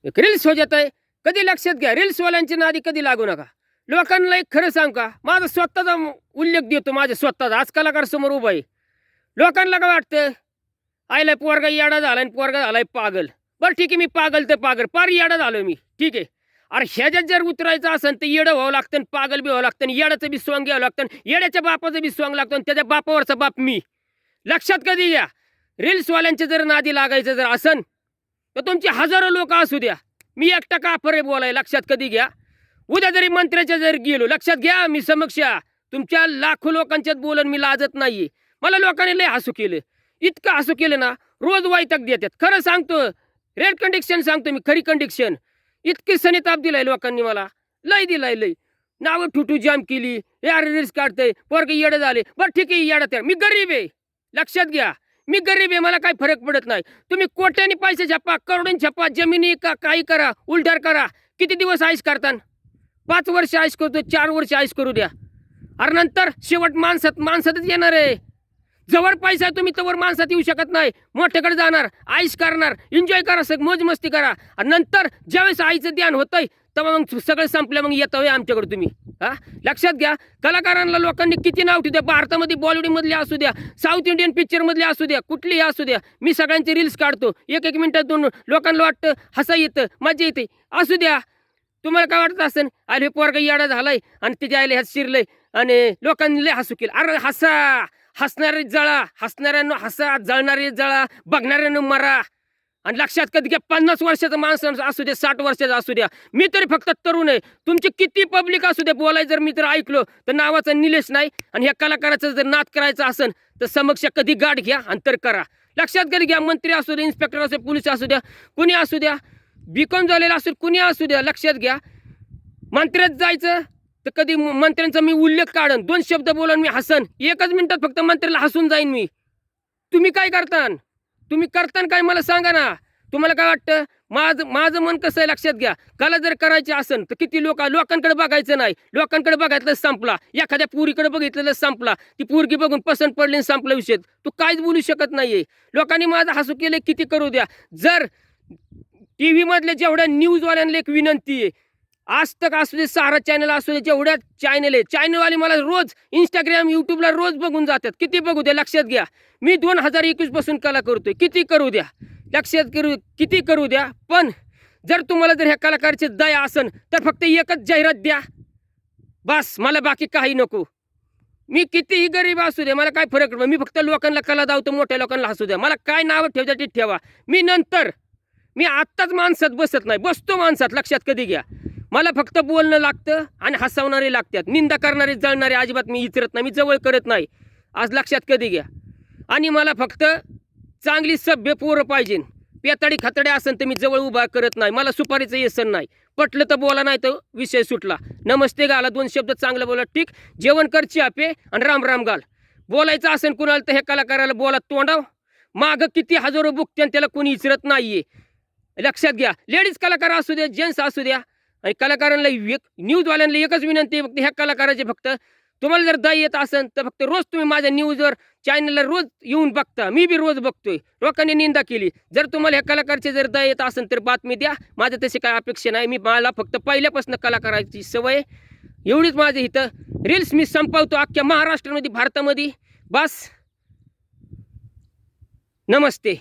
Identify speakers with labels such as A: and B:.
A: एक रील्स हो जात आहे. कधी लक्षात घ्या, रील्सवाल्यांच्या नादी कधी लागू नका. लोकांना एक खरं सांगू का, माझा स्वतःचा उल्लेख देतो, माझ्या स्वतःचा. आज कलाकार समोर उभा आहे. लोकांना काय वाटतं, आयला पोरगा येडा झाला आणि पोरगा झालाय पागल. बरं ठीक आहे, मी पागल तर पागल, पार येडा झालो मी, ठीक आहे. अरे ह्याच्यात जर उतरायचं असेल तर येडं व्हावं लागतं, पागल बी व्हावं लागतं, येड्याचं बी सॉंग घ्यावं लागतं, येड्याच्या बापाचं बी सॉंग लागतं, त्याच्या बापावरचा बाप मी. लक्षात कधी घ्या, रील्सवाल्यांच्या जर नादी लागायचं जर असन तर तुमचे हजारो लोक असू द्या, मी एकटा का फरे बोलाय. लक्षात कधी घ्या, उद्या जरी मंत्र्याच्या जर गेलो, लक्षात घ्या, मी समक्ष तुमच्या लाखो लोकांच्यात बोलन, मी लाजत नाहीये. मला लोकांनी लय हसू केलं, इतकं हसू केलं ना, रोज वैताग देतात. खरं सांगतो, रेड कंडिक्शन सांगतो मी, खरी कंडिक्शन. इतकी सनिताप दिलाय लोकांनी मला, लय दिलाय लय. नावं ठुटू जाम केली, यार रील्स काढतंय, पोरगे येडं झाले. बरं ठीक आहे, येडा त्या, मी गरीब आहे. लक्षात घ्या, मी गरीब आहे, मला काही फरक पडत नाही. तुम्ही कोट्यानी पैसे छापा, करोडून छापा, जमिनी का काही करा, उलटार करा. किती दिवस आईश करता? 5 वर्ष आईश करतो, 4 वर्ष आईश करू द्या. अरे नंतर शेवट माणसातच येणार आहे. जवळ पैसा तुम्ही तवर माणसात येऊ शकत नाही. मोठ्याकडे जाणार, आईश करणार, एन्जॉय करा, मोज मस्ती करा. आणि नंतर ज्यावेळेस आईचं ध्यान होतंय तेव्हा मग सगळं संपलं, मग येतं आमच्याकडे तुम्ही. हा, लक्षात घ्या, कलाकारांना लोकांनी किती नाव ठेवू द्या, भारतामध्ये बॉलिवूडमधले असू द्या, साऊथ इंडियन पिक्चरमधले असू द्या, कुठलीही असू द्या, मी सगळ्यांचे रील्स काढतो. एक मिनिटात दोन लोकांना वाटतं हसा येतं, मजा येते, असू द्या. तुम्हाला काय वाटत असेल, अरे पोरगा येडा झालाय आणि तिच्या आईला ह्यात शिरलंय आणि लोकांनी लय हसू केलं. अरे हसा, हसणारे जळा, हसणाऱ्यांना हसा, जळणारे जळा, बघणाऱ्यांना मरा. आणि लक्षात कधी घ्या, 50 वर्षाचा माणसं असू द्या, 60 वर्षाचा असू द्या, मी तरी फक्त तरुण आहे. तुमची किती पब्लिक असू द्या, बोलाय जर मी तर ऐकलो तर नावाचा निलेश नाही. आणि ह्या कलाकाराचा जर नाद करायचा असेल तर समक्ष कधी गाठ घ्या आणि तर करा. लक्षात कधी घ्या, मंत्री असू द्या, इन्स्पेक्टर असू द्या, पोलीस असू द्या, कुणी असू द्या, बीकॉम झालेला असू, कुणी असू द्या. लक्षात घ्या, मंत्र्यात जायचं तर कधी मंत्र्यांचा मी उल्लेख काढन, 2 शब्द बोलून मी हसन, 1च मिनिटात फक्त मंत्र्याला हसून जाईन मी. तुम्ही काय करता, तुम्ही करतान काय मला सांगा ना. तुम्हाला काय वाटतं, माझं मन कसं आहे? लक्षात घ्या, कला जर करायची असेल तर किती लोकांकडे बघायचं नाही. लोकांकडे बघायचं संपला, एखाद्या पुरीकडे बघितलेलं संपला, ती पोरगी बघून पसंत पडली, संपला विषय. तू काहीच बोलू शकत नाहीये. लोकांनी माझं हसू केलं, किती करू द्या. जर TV मधल्या जेवढ्या न्यूजवाल्यांना एक विनंती आहे, आज तक असू दे, सहारा चॅनल असू दे, जेवढ्या चॅनल आहे, चॅनलवाले मला रोज इंस्टाग्राम, यूट्यूबला रोज बघून जातात. किती बघू द्या. लक्षात घ्या, मी 2021 पासून कला करतोय, किती करू द्या. लक्षात किती करू द्या. पण जर तुम्हाला जर ह्या कलाकारची दया असन तर फक्त एकच जाहिरात द्या, बस. मला बाकी काही नको. मी कितीही गरीब असू द्या, मला काय फरक पडतो. मी फक्त लोकांना कला दावतो, मोठ्या लोकांना हसू द्या. मला काय नावं ठेवता ते ठेवा. मी आत्ताच माणसात बसत नाही, बसतो माणसात. लक्षात कधी घ्या, मला फक्त बोलणं लागतं आणि हसवणारे लागतात. निंदा करणारे, जळणारे अजिबात मी इचरत नाही, मी जवळ करत नाही. आज लक्षात कधी घ्या. आणि मला फक्त चांगली सभ्य पोरं पाहिजे. पेताडी खतडे असेल तर मी जवळ उभा करत नाही. मला सुपारीचं येसन नाही. पटलं तर बोला, नाही तर विषय सुटला. नमस्ते घाला, 2 शब्द चांगलं बोला, ठीक. जेवण कर, चहा पे आणि राम राम घाल. बोलायचं असेल कुणाला तर हे कलाकाराला बोला तोंडाव. मागं किती हजारो बुकते, त्याला कोणी इचरत नाहीये. लक्षात घ्या, लेडीज कलाकार असू द्या, जेंट्स असू द्या. आणि कलाकारांना न्यूजवाल्यांना एकच विनंती आहे, फक्त ह्या कलाकाराचे फक्त तुम्हाला जर दय येत असेल तर फक्त रोज तुम्ही माझ्या न्यूजवर चॅनलला रोज येऊन बघता. मी बी रोज बघतोय. लोकांनी निंदा केली, जर तुम्हाला ह्या कलाकारचे जर दय येत असेल तर बातमी द्या. माझं तशी काय अपेक्षा नाही. मला फक्त पहिल्यापासून कला करायची सवय, एवढीच माझी इथं. रील्स मी संपवतो अख्ख्या महाराष्ट्रामध्ये, भारतामध्ये, बस. नमस्ते.